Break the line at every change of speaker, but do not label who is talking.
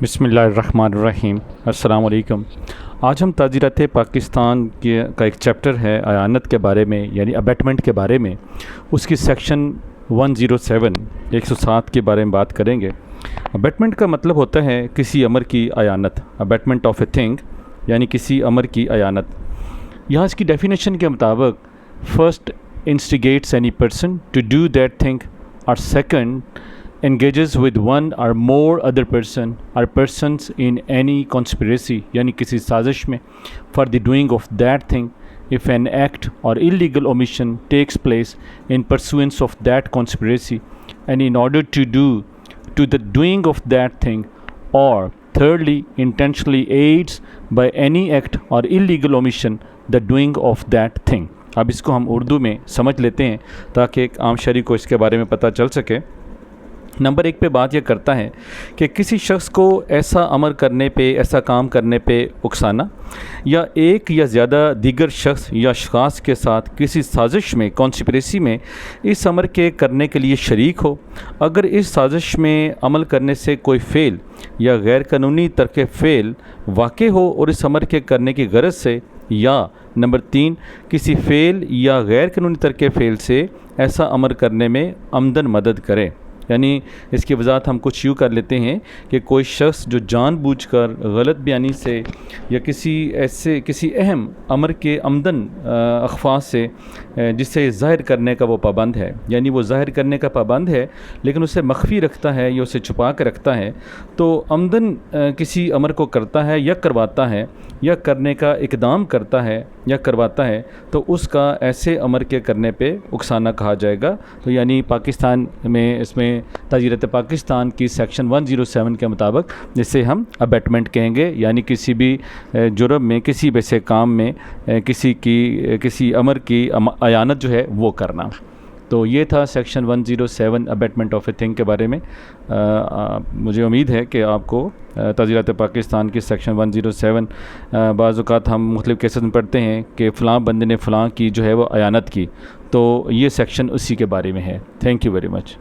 بسم اللہ الرحمن الرحیم۔ السلام علیکم۔ آج ہم تعزیرات پاکستان کا ایک چیپٹر ہے ایانت کے بارے میں، یعنی ابیٹمنٹ کے بارے میں، اس کی سیکشن 107 کے بارے میں بات کریں گے۔ ابیٹمنٹ کا مطلب ہوتا ہے کسی امر کی ایانت، ابیٹمنٹ آف اے تھنگ یعنی کسی امر کی ایانت۔ یہاں اس کی ڈیفینیشن کے مطابق first instigates any person to do that thing, اور second engages with one or more other person or persons in any conspiracy یعنی کسی سازش میں for the doing of that thing if an act or illegal omission takes place in pursuance of that conspiracy and in order to the doing of that thing, or thirdly intentionally aids by any act or illegal omission the doing of that thing۔ اب اس کو ہم اردو میں سمجھ لیتے ہیں تاکہ ایک عام شہری کو اس کے بارے میں پتہ چل سکے۔ نمبر 1 پہ بات یہ کرتا ہے کہ کسی شخص کو ایسا عمل کرنے پہ، ایسا کام کرنے پہ اکسانا، یا ایک یا زیادہ دیگر شخص یا اشخاص کے ساتھ کسی سازش میں، کانسپریسی میں اس عمل کے کرنے کے لیے شریک ہو، اگر اس سازش میں عمل کرنے سے کوئی فعل یا غیر قانونی ترک فعل واقع ہو اور اس عمل کے کرنے کی غرض سے، یا نمبر 3 کسی فعل یا غیر قانونی ترک فعل سے ایسا عمل کرنے میں عمدن مدد کرے۔ یعنی اس کی وضاحت ہم کچھ یوں کر لیتے ہیں کہ کوئی شخص جو جان بوجھ کر غلط بیانی سے یا کسی اہم امر کے عمدن اخفاء سے جسے ظاہر کرنے کا وہ پابند ہے، یعنی وہ ظاہر کرنے کا پابند ہے لیکن اسے مخفی رکھتا ہے یا اسے چھپا کے رکھتا ہے، تو عمدن کسی امر کو کرتا ہے یا کرواتا ہے یا کرنے کا اقدام کرتا ہے یا کرواتا ہے، تو اس کا ایسے امر کے کرنے پہ اکسانا کہا جائے گا۔ تو یعنی پاکستان میں اس میں تعزیرات پاکستان کی سیکشن 107 کے مطابق جسے ہم ابیٹمنٹ کہیں گے، یعنی کسی بھی جرم میں، کسی بھی ایسے کام میں کسی امر کی ایانت جو ہے وہ کرنا۔ تو یہ تھا سیکشن 107 ابیٹمنٹ آف اے تھنگ کے بارے میں۔ مجھے امید ہے کہ آپ کو تعزیرات پاکستان کی سیکشن 107 بعض اوقات ہم مختلف کیسز میں پڑھتے ہیں کہ فلاں بندے نے فلاں کی جو ہے وہ ایانت کی، تو یہ سیکشن اسی کے بارے میں ہے۔ Thank you very much.